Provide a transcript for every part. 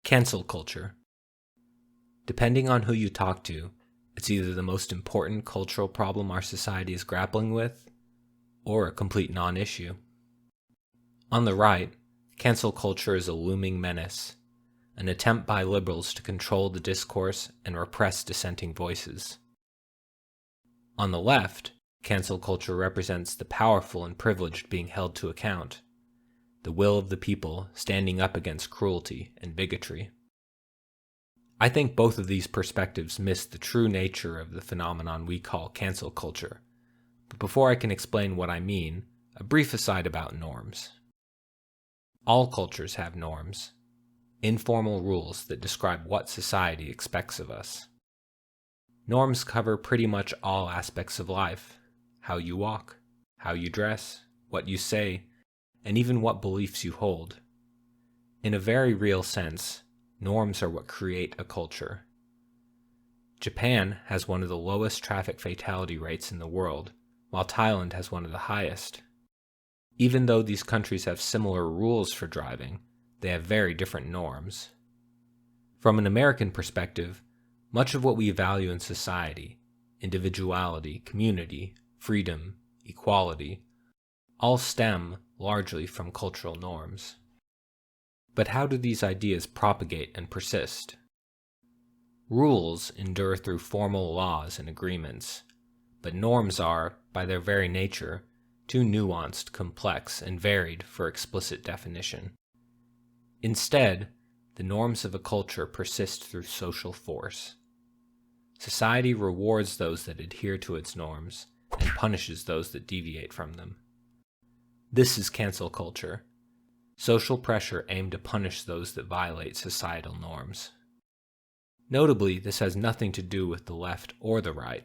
Cancel culture. Depending on who you talk to, it's either the most important cultural problem our society is grappling with, or a complete non-issue. On the right, cancel culture is a looming menace, an attempt by liberals to control the discourse and repress dissenting voices. On the left, cancel culture represents the powerful and privileged being held to account, the will of the people standing up against cruelty and bigotry. I think both of these perspectives miss the true nature of the phenomenon we call cancel culture. But before I can explain what I mean, a brief aside about norms. All cultures have norms, informal rules that describe what society expects of us. Norms cover pretty much all aspects of life: how you walk, how you dress, what you say, and even what beliefs you hold. In a very real sense, norms are what create a culture. Japan has one of the lowest traffic fatality rates in the world, while Thailand has one of the highest. Even though these countries have similar rules for driving, they have very different norms. From an American perspective, much of what we value in society, individuality, community, freedom, equality, all stem largely from cultural norms. But how do these ideas propagate and persist? Rules endure through formal laws and agreements, but norms are, by their very nature, too nuanced, complex, and varied for explicit definition. Instead, the norms of a culture persist through social force. Society rewards those that adhere to its norms and punishes those that deviate from them. This is cancel culture, social pressure aimed to punish those that violate societal norms. Notably, this has nothing to do with the left or the right,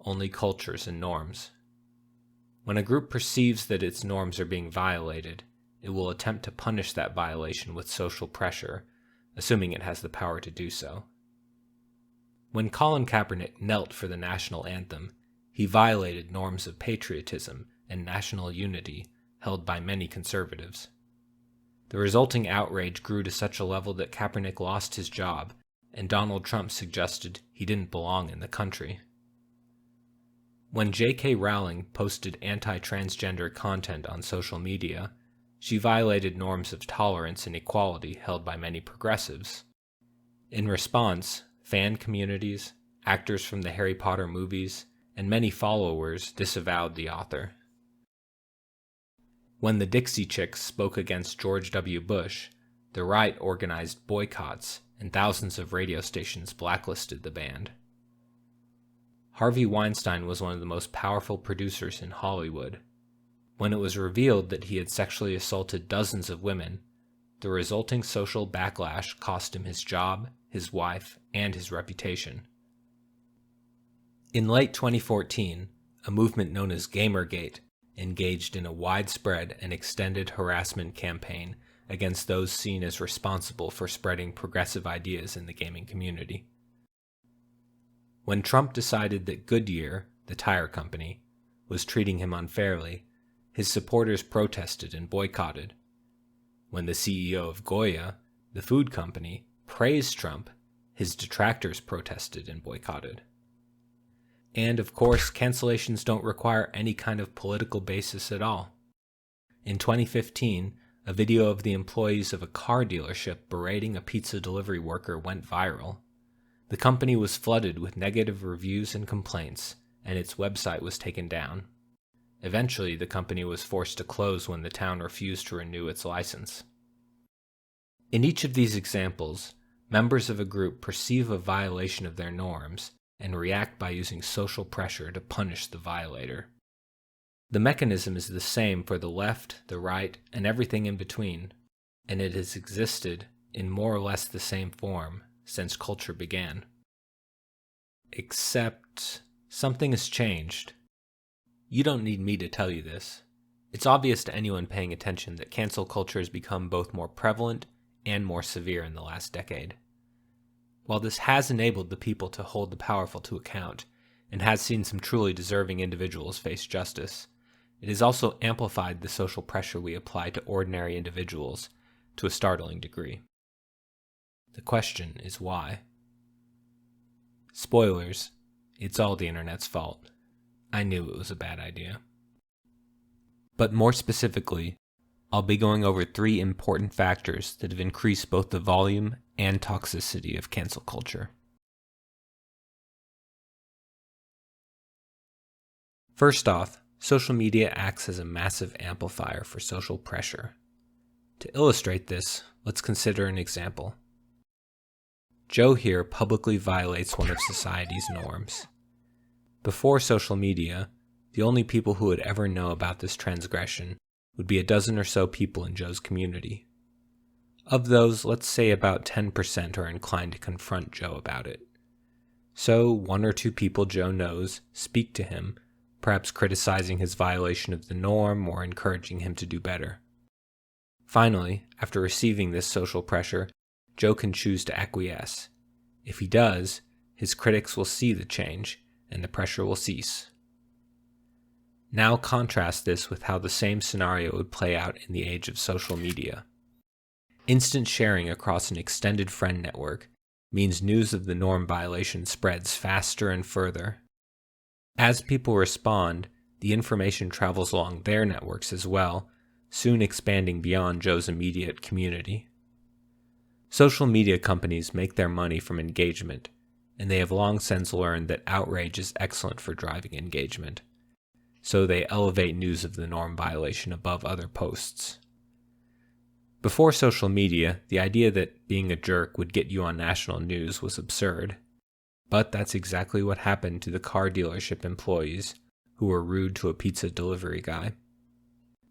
only cultures and norms. When a group perceives that its norms are being violated, it will attempt to punish that violation with social pressure, assuming it has the power to do so. When Colin Kaepernick knelt for the national anthem, he violated norms of patriotism and national unity held by many conservatives. The resulting outrage grew to such a level that Kaepernick lost his job, and Donald Trump suggested he didn't belong in the country. When J.K. Rowling posted anti-transgender content on social media, she violated norms of tolerance and equality held by many progressives. In response, fan communities, actors from the Harry Potter movies, and many followers disavowed the author. When the Dixie Chicks spoke against George W. Bush, the right organized boycotts, and thousands of radio stations blacklisted the band. Harvey Weinstein was one of the most powerful producers in Hollywood. When it was revealed that he had sexually assaulted dozens of women, the resulting social backlash cost him his job, his wife, and his reputation. In late 2014, a movement known as Gamergate engaged in a widespread and extended harassment campaign against those seen as responsible for spreading progressive ideas in the gaming community. When Trump decided that Goodyear, the tire company, was treating him unfairly, his supporters protested and boycotted. When the CEO of Goya, the food company, praised Trump, his detractors protested and boycotted. And of course, cancellations don't require any kind of political basis at all. In 2015, a video of the employees of a car dealership berating a pizza delivery worker went viral. The company was flooded with negative reviews and complaints, and its website was taken down. Eventually, the company was forced to close when the town refused to renew its license. In each of these examples, members of a group perceive a violation of their norms and react by using social pressure to punish the violator. The mechanism is the same for the left, the right, and everything in between, and it has existed in more or less the same form since culture began. Except something has changed. You don't need me to tell you this. It's obvious to anyone paying attention that cancel culture has become both more prevalent and more severe in the last decade. While this has enabled the people to hold the powerful to account, and has seen some truly deserving individuals face justice, it has also amplified the social pressure we apply to ordinary individuals to a startling degree. The question is why. Spoilers, it's all the internet's fault. I knew it was a bad idea. But more specifically, I'll be going over 3 important factors that have increased both the volume and toxicity of cancel culture. First off, social media acts as a massive amplifier for social pressure. To illustrate this, let's consider an example. Joe here publicly violates one of society's norms. Before social media, the only people who would ever know about this transgression would be a dozen or so people in Joe's community. Of those, let's say about 10% are inclined to confront Joe about it. So 1 or 2 people Joe knows speak to him, perhaps criticizing his violation of the norm or encouraging him to do better. Finally, after receiving this social pressure, Joe can choose to acquiesce. If he does, his critics will see the change, and the pressure will cease. Now contrast this with how the same scenario would play out in the age of social media. Instant sharing across an extended friend network means news of the norm violation spreads faster and further. As people respond, the information travels along their networks as well, soon expanding beyond Joe's immediate community. Social media companies make their money from engagement, and they have long since learned that outrage is excellent for driving engagement. So they elevate news of the norm violation above other posts. Before social media, the idea that being a jerk would get you on national news was absurd. But that's exactly what happened to the car dealership employees who were rude to a pizza delivery guy.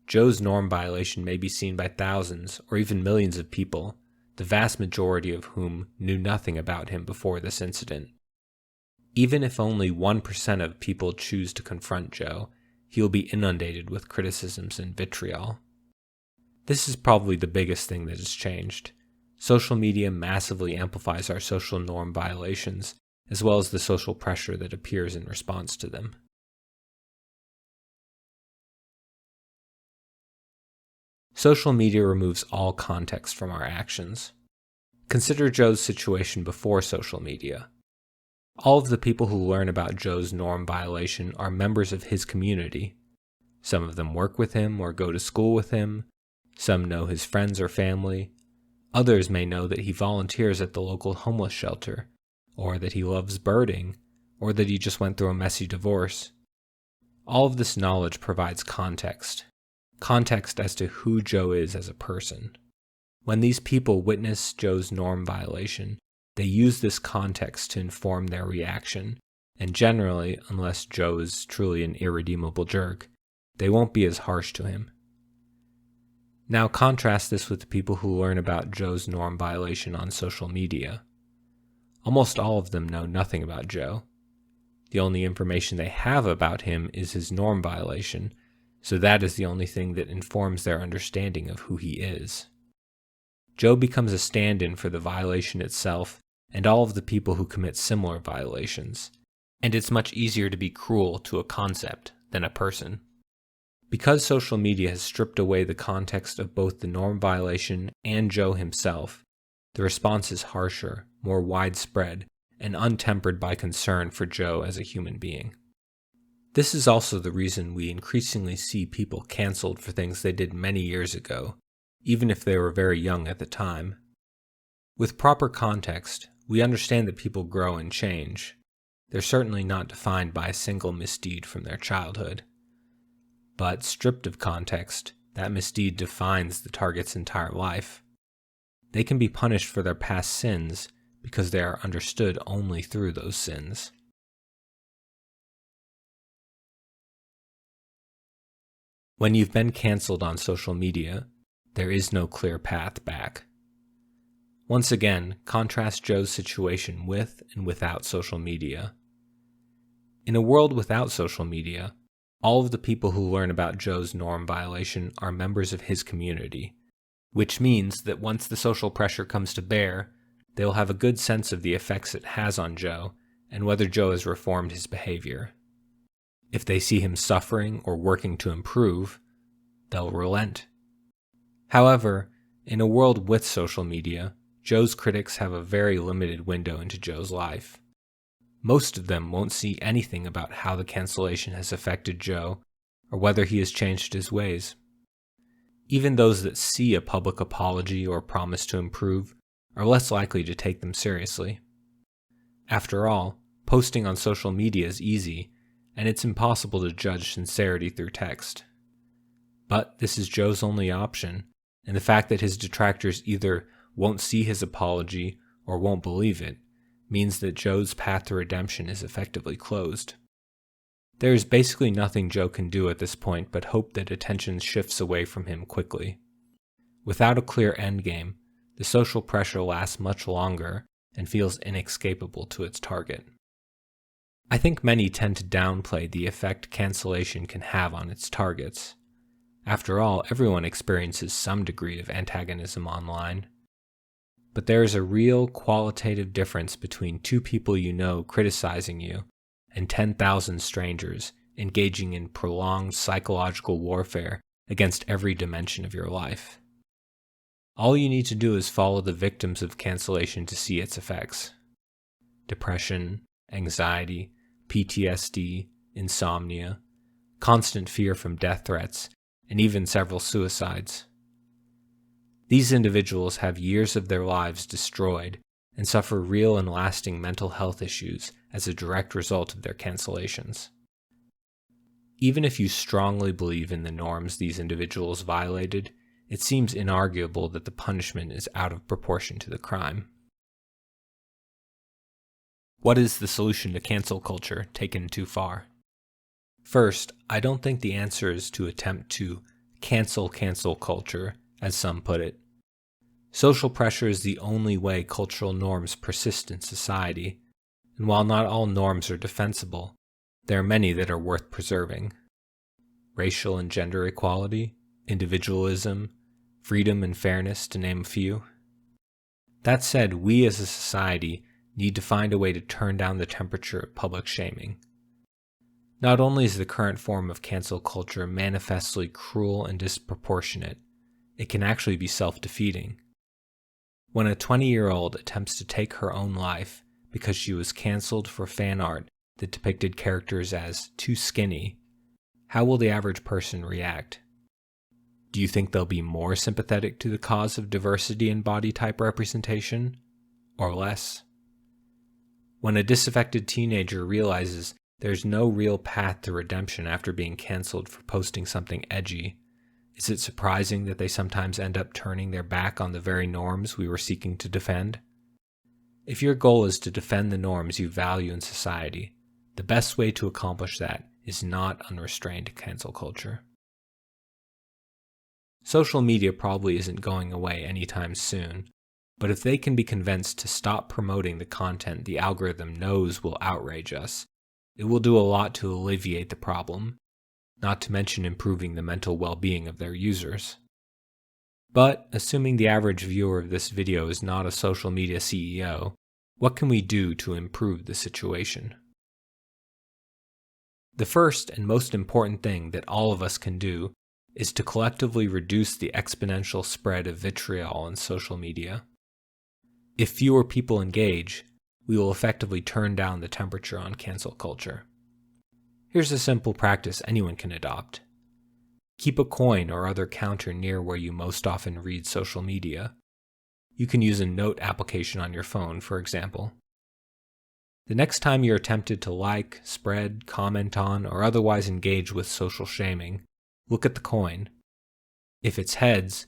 Joe's norm violation may be seen by thousands or even millions of people, the vast majority of whom knew nothing about him before this incident. Even if only 1% of people choose to confront Joe, he will be inundated with criticisms and vitriol. This is probably the biggest thing that has changed. Social media massively amplifies our social norm violations, as well as the social pressure that appears in response to them. Social media removes all context from our actions. Consider Joe's situation before social media. All of the people who learn about Joe's norm violation are members of his community. Some of them work with him or go to school with him. Some know his friends or family. Others may know that he volunteers at the local homeless shelter, or that he loves birding, or that he just went through a messy divorce. All of this knowledge provides context as to who Joe is as a person. When these people witness Joe's norm violation, they use this context to inform their reaction, and generally, unless Joe is truly an irredeemable jerk, they won't be as harsh to him. Now contrast this with the people who learn about Joe's norm violation on social media. Almost all of them know nothing about Joe. The only information they have about him is his norm violation, so that is the only thing that informs their understanding of who he is. Joe becomes a stand-in for the violation itself and all of the people who commit similar violations, and it's much easier to be cruel to a concept than a person. Because social media has stripped away the context of both the norm violation and Joe himself, the response is harsher, more widespread, and untempered by concern for Joe as a human being. This is also the reason we increasingly see people canceled for things they did many years ago, even if they were very young at the time. With proper context, we understand that people grow and change. They're certainly not defined by a single misdeed from their childhood. But stripped of context, that misdeed defines the target's entire life. They can be punished for their past sins because they are understood only through those sins. When you've been canceled on social media, there is no clear path back. Once again, contrast Joe's situation with and without social media. In a world without social media, all of the people who learn about Joe's norm violation are members of his community, which means that once the social pressure comes to bear, they'll have a good sense of the effects it has on Joe and whether Joe has reformed his behavior. If they see him suffering or working to improve, they'll relent. However, in a world with social media, Joe's critics have a very limited window into Joe's life. Most of them won't see anything about how the cancellation has affected Joe or whether he has changed his ways. Even those that see a public apology or promise to improve are less likely to take them seriously. After all, posting on social media is easy, and it's impossible to judge sincerity through text. But this is Joe's only option, and the fact that his detractors either won't see his apology or won't believe it means that Joe's path to redemption is effectively closed. There is basically nothing Joe can do at this point but hope that attention shifts away from him quickly. Without a clear endgame, the social pressure lasts much longer and feels inescapable to its target. I think many tend to downplay the effect cancellation can have on its targets. After all, everyone experiences some degree of antagonism online. But there is a real qualitative difference between two people you know criticizing you and 10,000 strangers engaging in prolonged psychological warfare against every dimension of your life. All you need to do is follow the victims of cancellation to see its effects. Depression, anxiety, PTSD, insomnia, constant fear from death threats, and even several suicides. These individuals have years of their lives destroyed and suffer real and lasting mental health issues as a direct result of their cancellations. Even if you strongly believe in the norms these individuals violated, it seems inarguable that the punishment is out of proportion to the crime. What is the solution to cancel culture taken too far? First, I don't think the answer is to attempt to cancel culture, as some put it. Social pressure is the only way cultural norms persist in society, and while not all norms are defensible, there are many that are worth preserving. Racial and gender equality, individualism, freedom and fairness, to name a few. That said, we as a society need to find a way to turn down the temperature of public shaming. Not only is the current form of cancel culture manifestly cruel and disproportionate, it can actually be self-defeating. When a 20-year-old attempts to take her own life because she was canceled for fan art that depicted characters as too skinny, how will the average person react? Do you think they'll be more sympathetic to the cause of diversity in body type representation, or less? When a disaffected teenager realizes there's no real path to redemption after being canceled for posting something edgy, is it surprising that they sometimes end up turning their back on the very norms we were seeking to defend? If your goal is to defend the norms you value in society, the best way to accomplish that is not unrestrained cancel culture. Social media probably isn't going away anytime soon, but if they can be convinced to stop promoting the content the algorithm knows will outrage us, it will do a lot to alleviate the problem, not to mention improving the mental well-being of their users. But, assuming the average viewer of this video is not a social media CEO, what can we do to improve the situation? The first and most important thing that all of us can do is to collectively reduce the exponential spread of vitriol on social media. If fewer people engage, we will effectively turn down the temperature on cancel culture. Here's a simple practice anyone can adopt. Keep a coin or other counter near where you most often read social media. You can use a note application on your phone, for example. The next time you're tempted to like, spread, comment on, or otherwise engage with social shaming, look at the coin. If it's heads,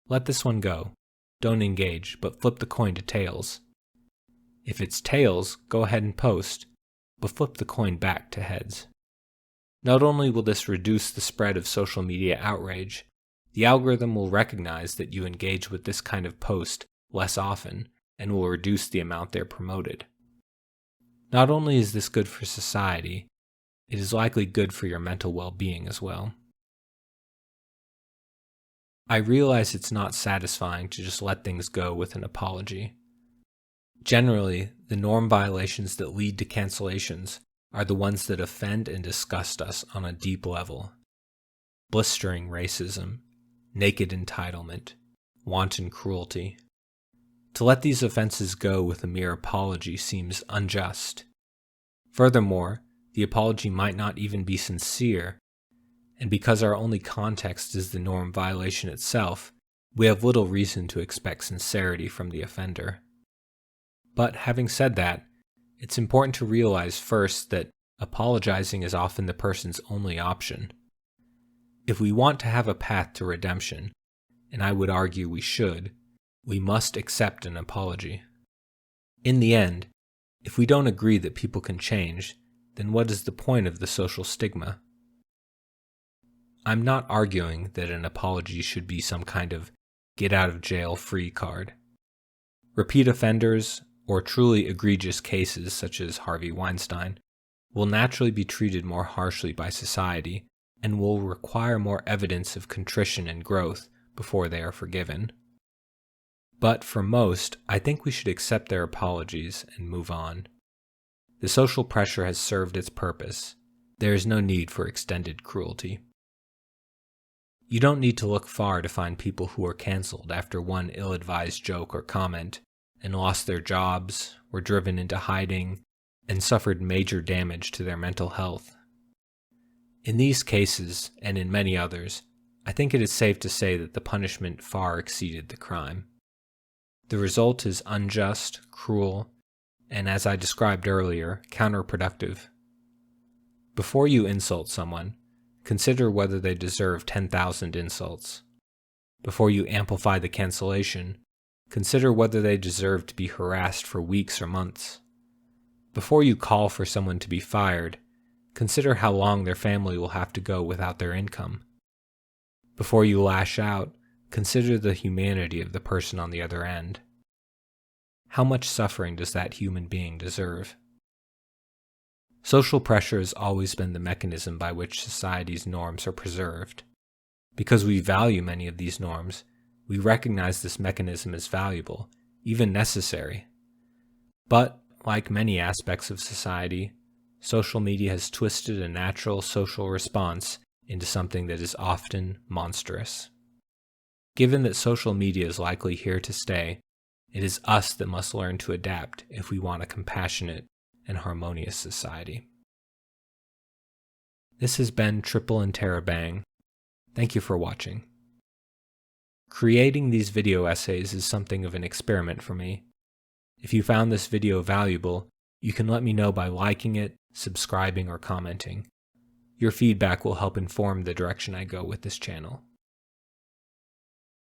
let this one go. Don't engage, but flip the coin to tails. If it's tails, go ahead and post, but flip the coin back to heads. Not only will this reduce the spread of social media outrage, the algorithm will recognize that you engage with this kind of post less often and will reduce the amount they're promoted. Not only is this good for society, it is likely good for your mental well-being as well. I realize it's not satisfying to just let things go with an apology. Generally, the norm violations that lead to cancellations are the ones that offend and disgust us on a deep level. Blistering racism, naked entitlement, wanton cruelty. To let these offenses go with a mere apology seems unjust. Furthermore, the apology might not even be sincere, and because our only context is the norm violation itself, we have little reason to expect sincerity from the offender. But having said that, it's important to realize first that apologizing is often the person's only option. If we want to have a path to redemption, and I would argue we should, we must accept an apology. In the end, if we don't agree that people can change, then what is the point of the social stigma? I'm not arguing that an apology should be some kind of get-out-of-jail-free card. Repeat offenders, or truly egregious cases such as Harvey Weinstein, will naturally be treated more harshly by society and will require more evidence of contrition and growth before they are forgiven. But for most, I think we should accept their apologies and move on. The social pressure has served its purpose. There is no need for extended cruelty. You don't need to look far to find people who were canceled after one ill-advised joke or comment and lost their jobs, were driven into hiding, and suffered major damage to their mental health. In these cases, and in many others, I think it is safe to say that the punishment far exceeded the crime. The result is unjust, cruel, and as I described earlier, counterproductive. Before you insult someone, consider whether they deserve 10,000 insults. Before you amplify the cancellation, consider whether they deserve to be harassed for weeks or months. Before you call for someone to be fired, consider how long their family will have to go without their income. Before you lash out, consider the humanity of the person on the other end. How much suffering does that human being deserve? Social pressure has always been the mechanism by which society's norms are preserved. Because we value many of these norms, we recognize this mechanism as valuable, even necessary. But, like many aspects of society, social media has twisted a natural social response into something that is often monstrous. Given that social media is likely here to stay, it is us that must learn to adapt if we want a compassionate and harmonious society. This has been Triple and Terabang. Thank you for watching. Creating these video essays is something of an experiment for me. If you found this video valuable, you can let me know by liking it, subscribing, or commenting. Your feedback will help inform the direction I go with this channel.